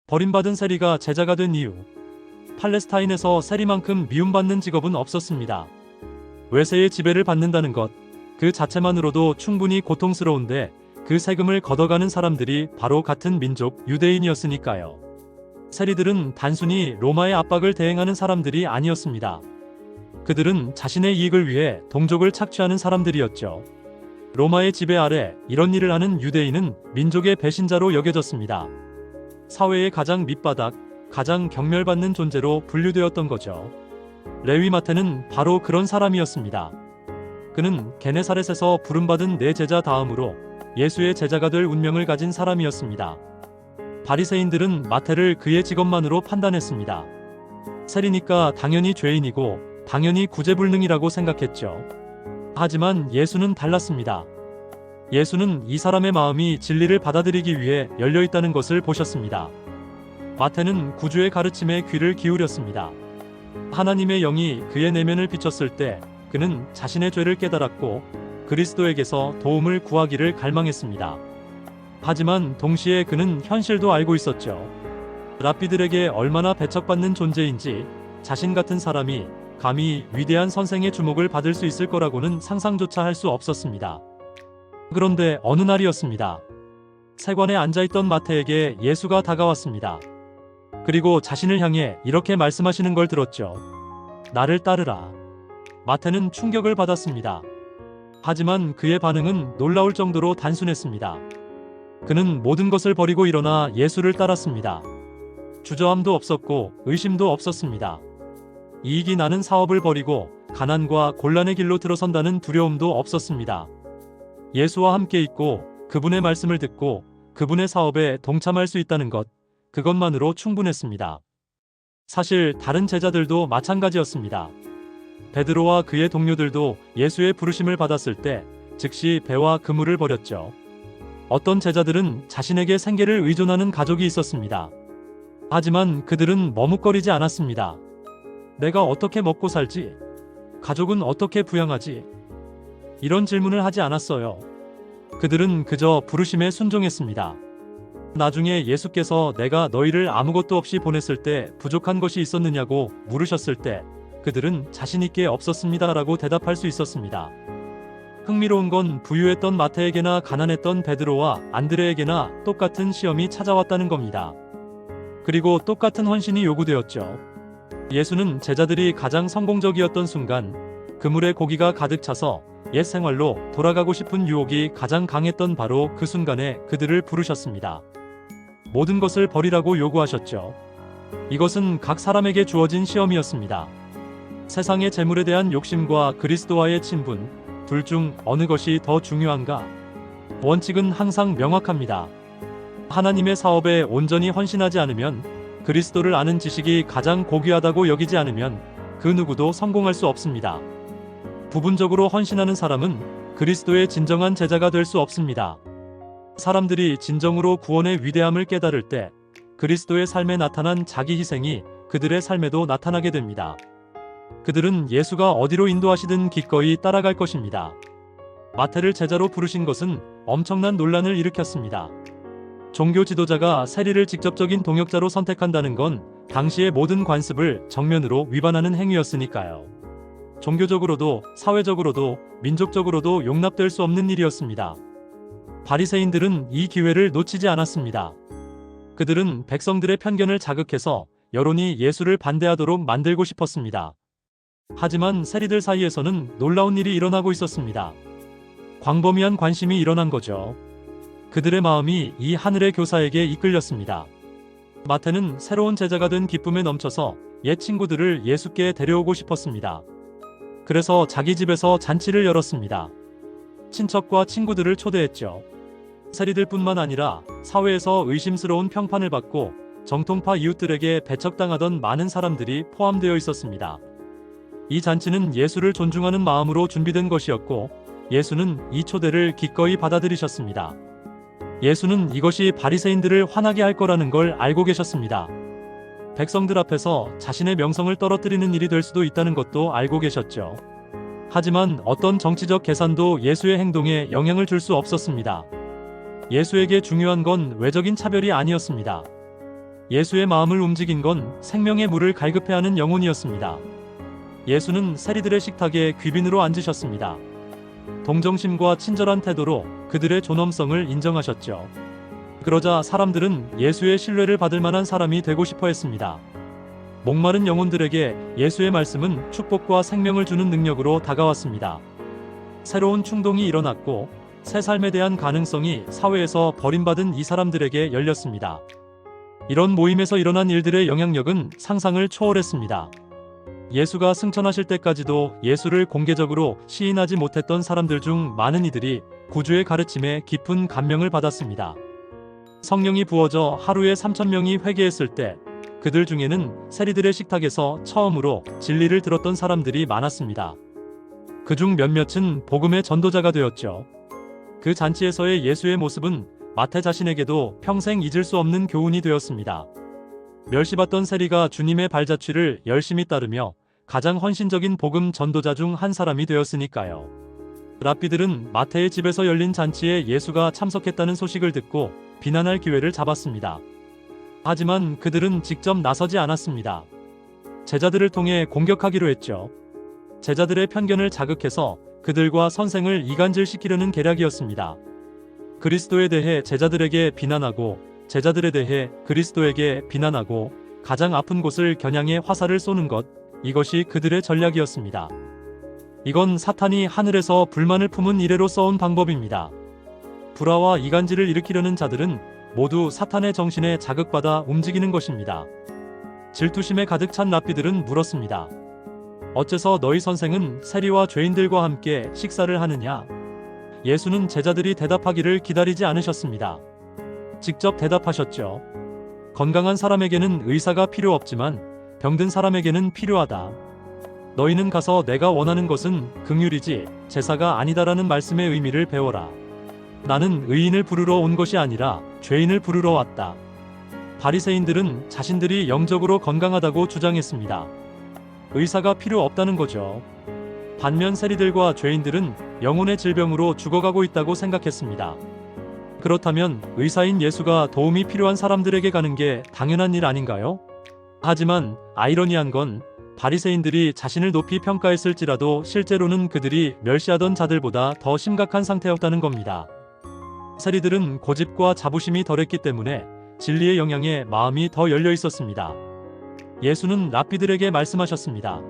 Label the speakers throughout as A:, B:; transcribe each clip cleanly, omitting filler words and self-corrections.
A: 버림받은 세리가 제자가 된 이유. 팔레스타인에서 세리만큼 미움받는 직업은 없었습니다. 외세의 지배를 받는다는 것, 그 자체만으로도 충분히 고통스러운데 그 세금을 걷어가는 사람들이 바로 같은 민족 유대인이었으니까요. 세리들은 단순히 로마의 압박을 대행하는 사람들이 아니었습니다. 그들은 자신의 이익을 위해 동족을 착취하는 사람들이었죠. 로마의 지배 아래 이런 일을 하는 유대인은 민족의 배신자로 여겨졌습니다. 사회의 가장 밑바닥, 가장 경멸받는 존재로 분류되었던 거죠. 레위 마태는 바로 그런 사람이었습니다. 그는 게네사렛에서 부름받은 네 제자 다음으로 예수의 제자가 될 운명을 가진 사람이었습니다. 바리새인들은 마태를 그의 직업만으로 판단했습니다. 세리니까 당연히 죄인이고 당연히 구제불능이라고 생각했죠. 하지만 예수는 달랐습니다. 예수는 이 사람의 마음이 진리를 받아들이기 위해 열려있다는 것을 보셨습니다. 마태는 구주의 가르침에 귀를 기울였습니다. 하나님의 영이 그의 내면을 비췄을 때 그는 자신의 죄를 깨달았고 그리스도에게서 도움을 구하기를 갈망했습니다. 하지만 동시에 그는 현실도 알고 있었죠. 랍비들에게 얼마나 배척받는 존재인지 자신 같은 사람이 감히 위대한 선생의 주목을 받을 수 있을 거라고는 상상조차 할 수 없었습니다. 그런데 어느 날이었습니다. 세관에 앉아있던 마태에게 예수가 다가왔습니다. 그리고 자신을 향해 이렇게 말씀하시는 걸 들었죠. 나를 따르라. 마태는 충격을 받았습니다. 하지만 그의 반응은 놀라울 정도로 단순했습니다. 그는 모든 것을 버리고 일어나 예수를 따랐습니다. 주저함도 없었고 의심도 없었습니다. 이익이 나는 사업을 버리고 가난과 곤란의 길로 들어선다는 두려움도 없었습니다. 예수와 함께 있고 그분의 말씀을 듣고 그분의 사업에 동참할 수 있다는 것, 그것만으로 충분했습니다. 사실 다른 제자들도 마찬가지였습니다. 베드로와 그의 동료들도 예수의 부르심을 받았을 때 즉시 배와 그물을 버렸죠. 어떤 제자들은 자신에게 생계를 의존하는 가족이 있었습니다. 하지만 그들은 머뭇거리지 않았습니다. 내가 어떻게 먹고 살지? 가족은 어떻게 부양하지? 이런 질문을 하지 않았어요. 그들은 그저 부르심에 순종했습니다. 나중에 예수께서 내가 너희를 아무것도 없이 보냈을 때 부족한 것이 있었느냐고 물으셨을 때 그들은 자신있게 없었습니다라고 대답할 수 있었습니다. 흥미로운 건 부유했던 마태에게나 가난했던 베드로와 안드레에게나 똑같은 시험이 찾아왔다는 겁니다. 그리고 똑같은 헌신이 요구되었죠. 예수는 제자들이 가장 성공적이었던 순간, 그물에 고기가 가득 차서 옛 생활로 돌아가고 싶은 유혹이 가장 강했던 바로 그 순간에 그들을 부르셨습니다. 모든 것을 버리라고 요구하셨죠. 이것은 각 사람에게 주어진 시험이었습니다. 세상의 재물에 대한 욕심과 그리스도와의 친분, 둘 중 어느 것이 더 중요한가? 원칙은 항상 명확합니다. 하나님의 사업에 온전히 헌신하지 않으면, 그리스도를 아는 지식이 가장 고귀하다고 여기지 않으면 그 누구도 성공할 수 없습니다. 부분적으로 헌신하는 사람은 그리스도의 진정한 제자가 될 수 없습니다. 사람들이 진정으로 구원의 위대함을 깨달을 때 그리스도의 삶에 나타난 자기 희생이 그들의 삶에도 나타나게 됩니다. 그들은 예수가 어디로 인도하시든 기꺼이 따라갈 것입니다. 마태를 제자로 부르신 것은 엄청난 논란을 일으켰습니다. 종교 지도자가 세리를 직접적인 동역자로 선택한다는 건 당시의 모든 관습을 정면으로 위반하는 행위였으니까요. 종교적으로도 사회적으로도 민족적으로도 용납될 수 없는 일이었습니다. 바리새인들은 이 기회를 놓치지 않았습니다. 그들은 백성들의 편견을 자극해서 여론이 예수를 반대하도록 만들고 싶었습니다. 하지만 세리들 사이에서는 놀라운 일이 일어나고 있었습니다. 광범위한 관심이 일어난 거죠. 그들의 마음이 이 하늘의 교사에게 이끌렸습니다. 마태는 새로운 제자가 된 기쁨에 넘쳐서 옛 친구들을 예수께 데려오고 싶었습니다. 그래서 자기 집에서 잔치를 열었습니다. 친척과 친구들을 초대했죠. 세리들뿐만 아니라 사회에서 의심스러운 평판을 받고 정통파 이웃들에게 배척당하던 많은 사람들이 포함되어 있었습니다. 이 잔치는 예수를 존중하는 마음으로 준비된 것이었고 예수는 이 초대를 기꺼이 받아들이셨습니다. 예수는 이것이 바리새인들을 화나게 할 거라는 걸 알고 계셨습니다. 백성들 앞에서 자신의 명성을 떨어뜨리는 일이 될 수도 있다는 것도 알고 계셨죠. 하지만 어떤 정치적 계산도 예수의 행동에 영향을 줄 수 없었습니다. 예수에게 중요한 건 외적인 차별이 아니었습니다. 예수의 마음을 움직인 건 생명의 물을 갈급해하는 영혼이었습니다. 예수는 세리들의 식탁에 귀빈으로 앉으셨습니다. 동정심과 친절한 태도로 그들의 존엄성을 인정하셨죠. 그러자 사람들은 예수의 신뢰를 받을 만한 사람이 되고 싶어 했습니다. 목마른 영혼들에게 예수의 말씀은 축복과 생명을 주는 능력으로 다가왔습니다. 새로운 충동이 일어났고 새 삶에 대한 가능성이 사회에서 버림받은 이 사람들에게 열렸습니다. 이런 모임에서 일어난 일들의 영향력은 상상을 초월했습니다. 예수가 승천하실 때까지도 예수를 공개적으로 시인하지 못했던 사람들 중 많은 이들이 구주의 가르침에 깊은 감명을 받았습니다. 성령이 부어져 하루에 3,000명이 회개했을 때 그들 중에는 세리들의 식탁에서 처음으로 진리를 들었던 사람들이 많았습니다. 그중 몇몇은 복음의 전도자가 되었죠. 그 잔치에서의 예수의 모습은 마태 자신에게도 평생 잊을 수 없는 교훈이 되었습니다. 멸시받던 세리가 주님의 발자취를 열심히 따르며 가장 헌신적인 복음 전도자 중 한 사람이 되었으니까요. 랍비들은 마태의 집에서 열린 잔치에 예수가 참석했다는 소식을 듣고 비난할 기회를 잡았습니다. 하지만 그들은 직접 나서지 않았습니다. 제자들을 통해 공격하기로 했죠. 제자들의 편견을 자극해서 그들과 선생을 이간질시키려는 계략이었습니다. 그리스도에 대해 제자들에게 비난하고 제자들에 대해 그리스도에게 비난하고 가장 아픈 곳을 겨냥해 화살을 쏘는 것, 이것이 그들의 전략이었습니다. 이건 사탄이 하늘에서 불만을 품은 이래로 써온 방법입니다. 불화와 이간질을 일으키려는 자들은 모두 사탄의 정신에 자극받아 움직이는 것입니다. 질투심에 가득 찬 랍비들은 물었습니다. 어째서 너희 선생은 세리와 죄인들과 함께 식사를 하느냐? 예수는 제자들이 대답하기를 기다리지 않으셨습니다. 직접 대답하셨죠. 건강한 사람에게는 의사가 필요 없지만 병든 사람에게는 필요하다. 너희는 가서 내가 원하는 것은 긍휼이지 제사가 아니다라는 말씀의 의미를 배워라. 나는 의인을 부르러 온 것이 아니라 죄인을 부르러 왔다. 바리새인들은 자신들이 영적으로 건강하다고 주장했습니다. 의사가 필요 없다는 거죠. 반면 세리들과 죄인들은 영혼의 질병으로 죽어가고 있다고 생각했습니다. 그렇다면 의사인 예수가 도움이 필요한 사람들에게 가는 게 당연한 일 아닌가요? 하지만 아이러니한 건 바리새인들이 자신을 높이 평가했을지라도 실제로는 그들이 멸시하던 자들보다 더 심각한 상태였다는 겁니다. 세리들은 고집과 자부심이 덜했기 때문에 진리의 영향에 마음이 더 열려 있었습니다. 예수는 랍비들에게 말씀하셨습니다.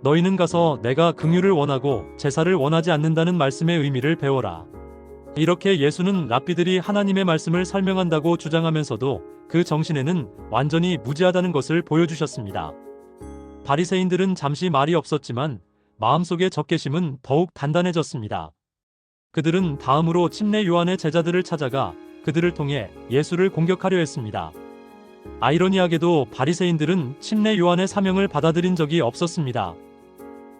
A: 너희는 가서 내가 긍휼을 원하고 제사를 원하지 않는다는 말씀의 의미를 배워라. 이렇게 예수는 랍비들이 하나님의 말씀을 설명한다고 주장하면서도 그 정신에는 완전히 무지하다는 것을 보여주셨습니다. 바리새인들은 잠시 말이 없었지만 마음속의 적개심은 더욱 단단해졌습니다. 그들은 다음으로 침례 요한의 제자들을 찾아가 그들을 통해 예수를 공격하려 했습니다. 아이러니하게도 바리새인들은 침례 요한의 사명을 받아들인 적이 없었습니다.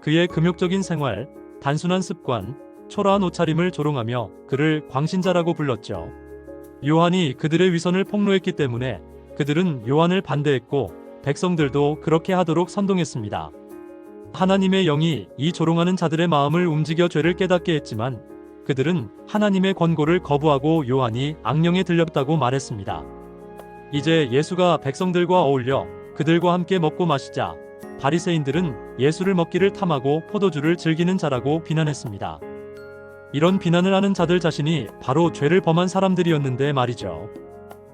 A: 그의 금욕적인 생활, 단순한 습관, 초라한 옷차림을 조롱하며 그를 광신자라고 불렀죠. 요한이 그들의 위선을 폭로했기 때문에 그들은 요한을 반대했고 백성들도 그렇게 하도록 선동했습니다. 하나님의 영이 이 조롱하는 자들의 마음을 움직여 죄를 깨닫게 했지만 그들은 하나님의 권고를 거부하고 요한이 악령에 들렸다고 말했습니다. 이제 예수가 백성들과 어울려 그들과 함께 먹고 마시자 바리새인들은 예수를 먹기를 탐하고 포도주를 즐기는 자라고 비난했습니다. 이런 비난을 하는 자들 자신이 바로 죄를 범한 사람들이었는데 말이죠.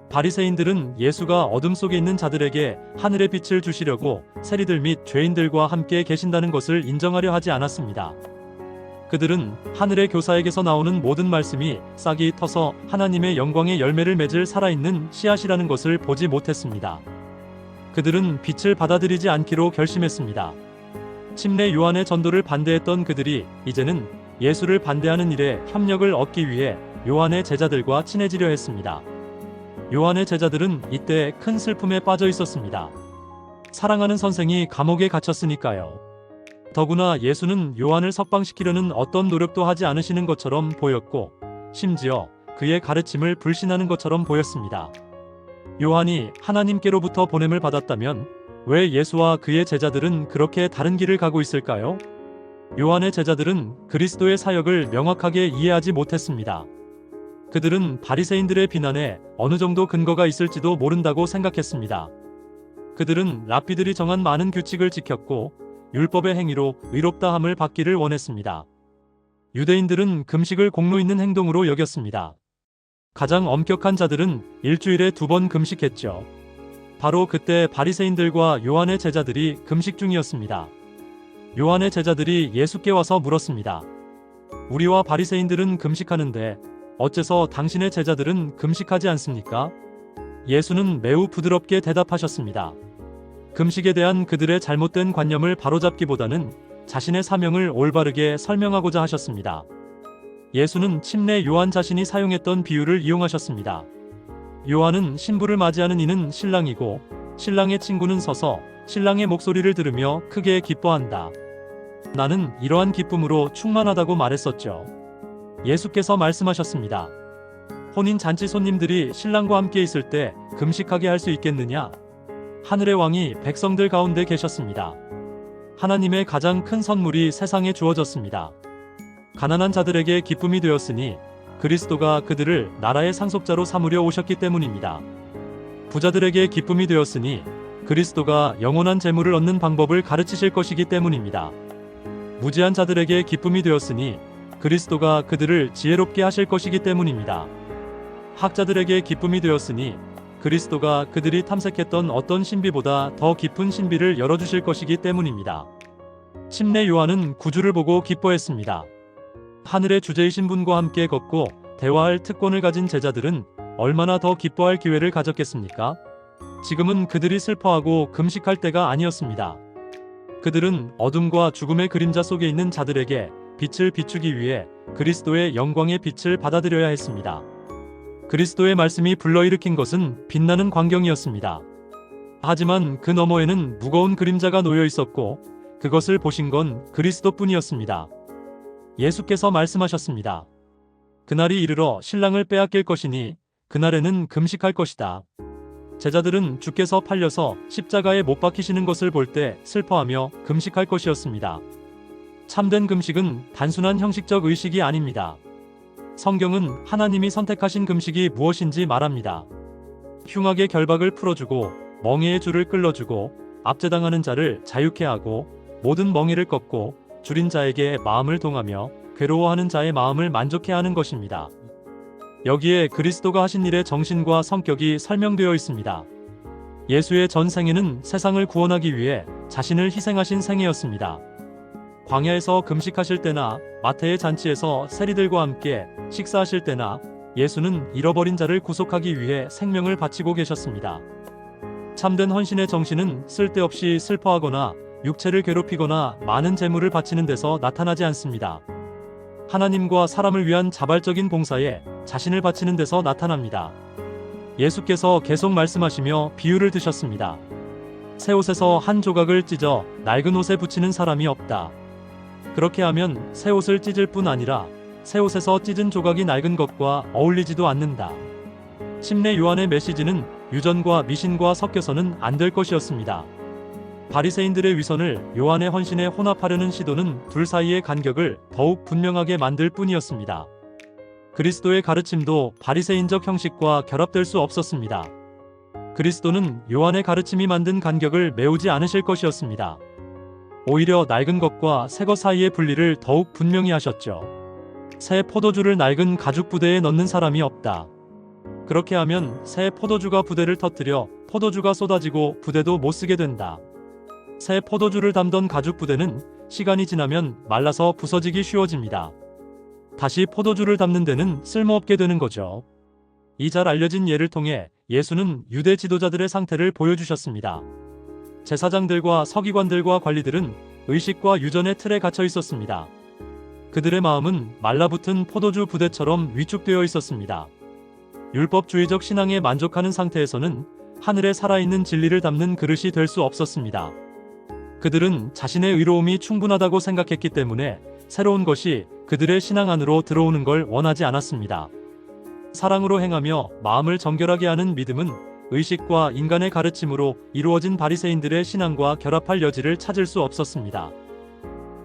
A: 바리새인들은 예수가 어둠 속에 있는 자들에게 하늘의 빛을 주시려고 세리들 및 죄인들과 함께 계신다는 것을 인정하려 하지 않았습니다. 그들은 하늘의 교사에게서 나오는 모든 말씀이 싹이 터서 하나님의 영광의 열매를 맺을 살아있는 씨앗이라는 것을 보지 못했습니다. 그들은 빛을 받아들이지 않기로 결심했습니다. 침례 요한의 전도를 반대했던 그들이 이제는 예수를 반대하는 일에 협력을 얻기 위해 요한의 제자들과 친해지려 했습니다. 요한의 제자들은 이때 큰 슬픔에 빠져 있었습니다. 사랑하는 선생이 감옥에 갇혔으니까요. 더구나 예수는 요한을 석방시키려는 어떤 노력도 하지 않으시는 것처럼 보였고 심지어 그의 가르침을 불신하는 것처럼 보였습니다. 요한이 하나님께로부터 보냄을 받았다면 왜 예수와 그의 제자들은 그렇게 다른 길을 가고 있을까요? 요한의 제자들은 그리스도의 사역을 명확하게 이해하지 못했습니다. 그들은 바리새인들의 비난에 어느 정도 근거가 있을지도 모른다고 생각했습니다. 그들은 랍비들이 정한 많은 규칙을 지켰고 율법의 행위로 의롭다함을 받기를 원했습니다. 유대인들은 금식을 공로 있는 행동으로 여겼습니다. 가장 엄격한 자들은 일주일에 2번 금식했죠. 바로 그때 바리새인들과 요한의 제자들이 금식 중이었습니다. 요한의 제자들이 예수께 와서 물었습니다. 우리와 바리새인들은 금식하는데 어째서 당신의 제자들은 금식하지 않습니까? 예수는 매우 부드럽게 대답하셨습니다. 금식에 대한 그들의 잘못된 관념을 바로잡기보다는 자신의 사명을 올바르게 설명하고자 하셨습니다. 예수는 침례 요한 자신이 사용했던 비유를 이용하셨습니다. 요한은 신부를 맞이하는 이는 신랑이고 신랑의 친구는 서서 신랑의 목소리를 들으며 크게 기뻐한다. 나는 이러한 기쁨으로 충만하다고 말했었죠. 예수께서 말씀하셨습니다. 혼인 잔치 손님들이 신랑과 함께 있을 때 금식하게 할 수 있겠느냐? 하늘의 왕이 백성들 가운데 계셨습니다. 하나님의 가장 큰 선물이 세상에 주어졌습니다. 가난한 자들에게 기쁨이 되었으니 그리스도가 그들을 나라의 상속자로 삼으려 오셨기 때문입니다. 부자들에게 기쁨이 되었으니 그리스도가 영원한 재물을 얻는 방법을 가르치실 것이기 때문입니다. 무지한 자들에게 기쁨이 되었으니 그리스도가 그들을 지혜롭게 하실 것이기 때문입니다. 학자들에게 기쁨이 되었으니 그리스도가 그들이 탐색했던 어떤 신비보다 더 깊은 신비를 열어주실 것이기 때문입니다. 침례 요한은 구주를 보고 기뻐했습니다. 하늘의 주제이신 분과 함께 걷고 대화할 특권을 가진 제자들은 얼마나 더 기뻐할 기회를 가졌겠습니까? 지금은 그들이 슬퍼하고 금식할 때가 아니었습니다. 그들은 어둠과 죽음의 그림자 속에 있는 자들에게 빛을 비추기 위해 그리스도의 영광의 빛을 받아들여야 했습니다. 그리스도의 말씀이 불러일으킨 것은 빛나는 광경이었습니다. 하지만 그 너머에는 무거운 그림자가 놓여 있었고 그것을 보신 건 그리스도뿐이었습니다. 예수께서 말씀하셨습니다. 그날이 이르러 신랑을 빼앗길 것이니 그날에는 금식할 것이다. 제자들은 주께서 팔려서 십자가에 못 박히시는 것을 볼 때 슬퍼하며 금식할 것이었습니다. 참된 금식은 단순한 형식적 의식이 아닙니다. 성경은 하나님이 선택하신 금식이 무엇인지 말합니다. 흉악의 결박을 풀어주고 멍에의 줄을 끌어주고 압제당하는 자를 자유케 하고 모든 멍에를 꺾고 줄인 자에게 마음을 동하며 괴로워하는 자의 마음을 만족케 하는 것입니다. 여기에 그리스도가 하신 일의 정신과 성격이 설명되어 있습니다. 예수의 전 생애는 세상을 구원하기 위해 자신을 희생하신 생애였습니다. 광야에서 금식하실 때나 마태의 잔치에서 세리들과 함께 식사하실 때나 예수는 잃어버린 자를 구속하기 위해 생명을 바치고 계셨습니다. 참된 헌신의 정신은 쓸데없이 슬퍼하거나 육체를 괴롭히거나 많은 재물을 바치는 데서 나타나지 않습니다. 하나님과 사람을 위한 자발적인 봉사에 자신을 바치는 데서 나타납니다. 예수께서 계속 말씀하시며 비유를 드셨습니다. 새 옷에서 한 조각을 찢어 낡은 옷에 붙이는 사람이 없다. 그렇게 하면 새 옷을 찢을 뿐 아니라 새 옷에서 찢은 조각이 낡은 것과 어울리지도 않는다. 침례 요한의 메시지는 유전과 미신과 섞여서는 안 될 것이었습니다. 바리새인들의 위선을 요한의 헌신에 혼합하려는 시도는 둘 사이의 간격을 더욱 분명하게 만들 뿐이었습니다. 그리스도의 가르침도 바리새인적 형식과 결합될 수 없었습니다. 그리스도는 요한의 가르침이 만든 간격을 메우지 않으실 것이었습니다. 오히려 낡은 것과 새 것 사이의 분리를 더욱 분명히 하셨죠. 새 포도주를 낡은 가죽 부대에 넣는 사람이 없다. 그렇게 하면 새 포도주가 부대를 터뜨려 포도주가 쏟아지고 부대도 못 쓰게 된다. 새 포도주를 담던 가죽 부대는 시간이 지나면 말라서 부서지기 쉬워집니다. 다시 포도주를 담는 데는 쓸모없게 되는 거죠. 이 잘 알려진 예를 통해 예수는 유대 지도자들의 상태를 보여주셨습니다. 제사장들과 서기관들과 관리들은 의식과 유전의 틀에 갇혀 있었습니다. 그들의 마음은 말라붙은 포도주 부대처럼 위축되어 있었습니다. 율법주의적 신앙에 만족하는 상태에서는 하늘에 살아있는 진리를 담는 그릇이 될 수 없었습니다. 그들은 자신의 의로움이 충분하다고 생각했기 때문에 새로운 것이 그들의 신앙 안으로 들어오는 걸 원하지 않았습니다. 사랑으로 행하며 마음을 정결하게 하는 믿음은 의식과 인간의 가르침으로 이루어진 바리새인들의 신앙과 결합할 여지를 찾을 수 없었습니다.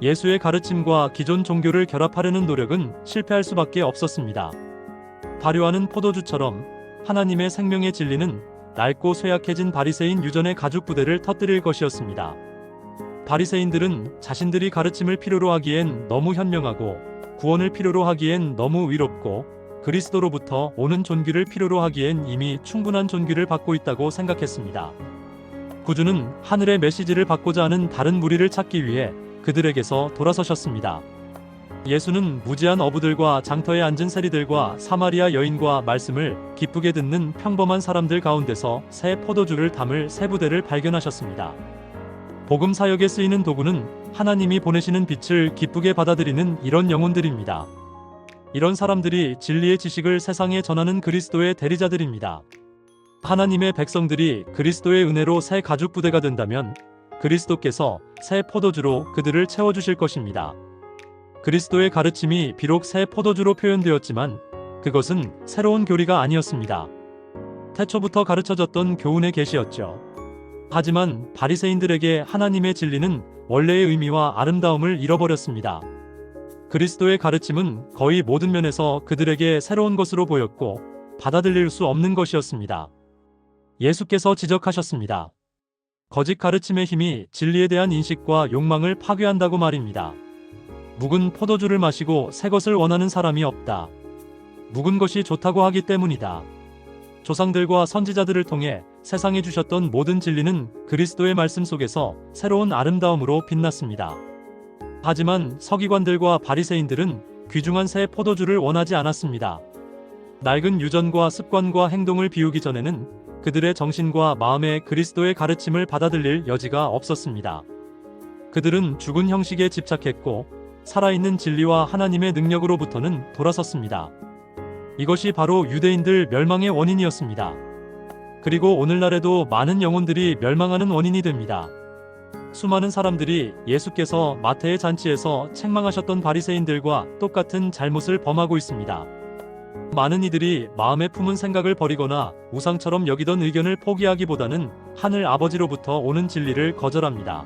A: 예수의 가르침과 기존 종교를 결합하려는 노력은 실패할 수밖에 없었습니다. 발효하는 포도주처럼 하나님의 생명의 진리는 낡고 쇠약해진 바리새인 유전의 가죽 부대를 터뜨릴 것이었습니다. 바리새인들은 자신들이 가르침을 필요로 하기엔 너무 현명하고 구원을 필요로 하기엔 너무 위롭고 그리스도로부터 오는 존귀를 필요로 하기엔 이미 충분한 존귀를 받고 있다고 생각했습니다. 구주는 하늘의 메시지를 받고자 하는 다른 무리를 찾기 위해 그들에게서 돌아서셨습니다. 예수는 무지한 어부들과 장터에 앉은 세리들과 사마리아 여인과 말씀을 기쁘게 듣는 평범한 사람들 가운데서 새 포도주를 담을 새 부대를 발견하셨습니다. 복음 사역에 쓰이는 도구는 하나님이 보내시는 빛을 기쁘게 받아들이는 이런 영혼들입니다. 이런 사람들이 진리의 지식을 세상에 전하는 그리스도의 대리자들입니다. 하나님의 백성들이 그리스도의 은혜로 새 가죽 부대가 된다면 그리스도께서 새 포도주로 그들을 채워주실 것입니다. 그리스도의 가르침이 비록 새 포도주로 표현되었지만 그것은 새로운 교리가 아니었습니다. 태초부터 가르쳐졌던 교훈의 계시였죠. 하지만 바리새인들에게 하나님의 진리는 원래의 의미와 아름다움을 잃어버렸습니다. 그리스도의 가르침은 거의 모든 면에서 그들에게 새로운 것으로 보였고 받아들일 수 없는 것이었습니다. 예수께서 지적하셨습니다. 거짓 가르침의 힘이 진리에 대한 인식과 욕망을 파괴한다고 말입니다. 묵은 포도주를 마시고 새 것을 원하는 사람이 없다. 묵은 것이 좋다고 하기 때문이다. 조상들과 선지자들을 통해 세상에 주셨던 모든 진리는 그리스도의 말씀 속에서 새로운 아름다움으로 빛났습니다. 하지만 서기관들과 바리새인들은 귀중한 새 포도주를 원하지 않았습니다. 낡은 유전과 습관과 행동을 비우기 전에는 그들의 정신과 마음에 그리스도의 가르침을 받아들일 여지가 없었습니다. 그들은 죽은 형식에 집착했고 살아있는 진리와 하나님의 능력으로부터는 돌아섰습니다. 이것이 바로 유대인들 멸망의 원인이었습니다. 그리고 오늘날에도 많은 영혼들이 멸망하는 원인이 됩니다. 수많은 사람들이 예수께서 마태의 잔치에서 책망하셨던 바리새인들과 똑같은 잘못을 범하고 있습니다. 많은 이들이 마음에 품은 생각을 버리거나 우상처럼 여기던 의견을 포기하기보다는 하늘 아버지로부터 오는 진리를 거절합니다.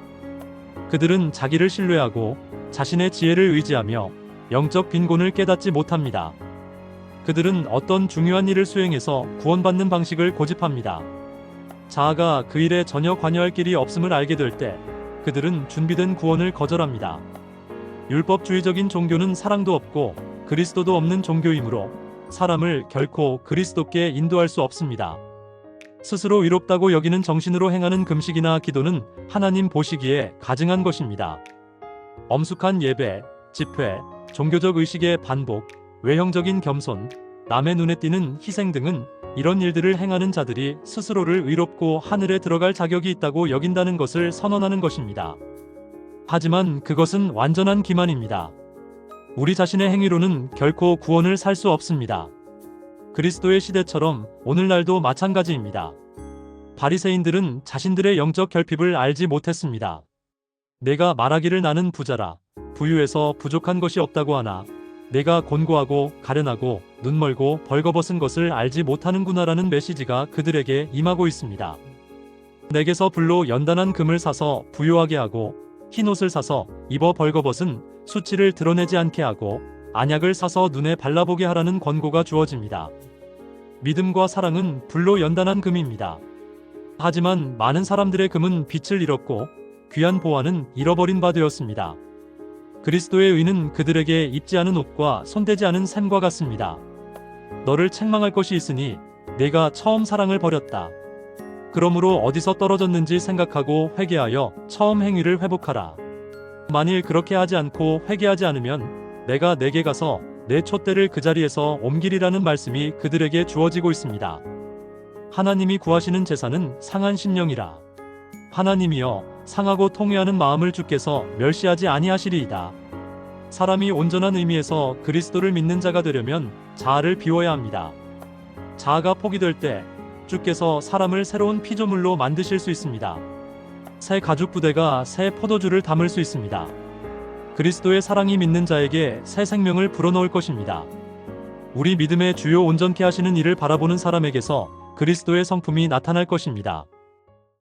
A: 그들은 자기를 신뢰하고 자신의 지혜를 의지하며 영적 빈곤을 깨닫지 못합니다. 그들은 어떤 중요한 일을 수행해서 구원받는 방식을 고집합니다. 자아가 그 일에 전혀 관여할 길이 없음을 알게 될 때 그들은 준비된 구원을 거절합니다. 율법주의적인 종교는 사랑도 없고 그리스도도 없는 종교이므로 사람을 결코 그리스도께 인도할 수 없습니다. 스스로 위롭다고 여기는 정신으로 행하는 금식이나 기도는 하나님 보시기에 가증한 것입니다. 엄숙한 예배, 집회, 종교적 의식의 반복, 외형적인 겸손, 남의 눈에 띄는 희생 등은 이런 일들을 행하는 자들이 스스로를 의롭고 하늘에 들어갈 자격이 있다고 여긴다는 것을 선언하는 것입니다. 하지만 그것은 완전한 기만입니다. 우리 자신의 행위로는 결코 구원을 살 수 없습니다. 그리스도의 시대처럼 오늘날도 마찬가지입니다. 바리새인들은 자신들의 영적 결핍을 알지 못했습니다. 내가 말하기를 나는 부자라 부유해서 부족한 것이 없다고 하나 내가 곤고하고 가련하고 눈멀고 벌거벗은 것을 알지 못하는구나라는 메시지가 그들에게 임하고 있습니다. 내게서 불로 연단한 금을 사서 부요하게 하고 흰옷을 사서 입어 벌거벗은 수치를 드러내지 않게 하고 안약을 사서 눈에 발라보게 하라는 권고가 주어집니다. 믿음과 사랑은 불로 연단한 금입니다. 하지만 많은 사람들의 금은 빛을 잃었고 귀한 보화는 잃어버린 바 되었습니다. 그리스도의 의는 그들에게 입지 않은 옷과 손대지 않은 샘과 같습니다. 너를 책망할 것이 있으니 내가 처음 사랑을 버렸다. 그러므로 어디서 떨어졌는지 생각하고 회개하여 처음 행위를 회복하라. 만일 그렇게 하지 않고 회개하지 않으면 내가 내게 가서 내 촛대를 그 자리에서 옮기리라는 말씀이 그들에게 주어지고 있습니다. 하나님이 구하시는 제사는 상한 심령이라. 하나님이여 상하고 통회하는 마음을 주께서 멸시하지 아니하시리이다. 사람이 온전한 의미에서 그리스도를 믿는 자가 되려면 자아를 비워야 합니다. 자아가 포기될 때 주께서 사람을 새로운 피조물로 만드실 수 있습니다. 새 가죽 부대가 새 포도주를 담을 수 있습니다. 그리스도의 사랑이 믿는 자에게 새 생명을 불어넣을 것입니다. 우리 믿음의 주요 온전케 하시는 이를 바라보는 사람에게서 그리스도의 성품이 나타날 것입니다.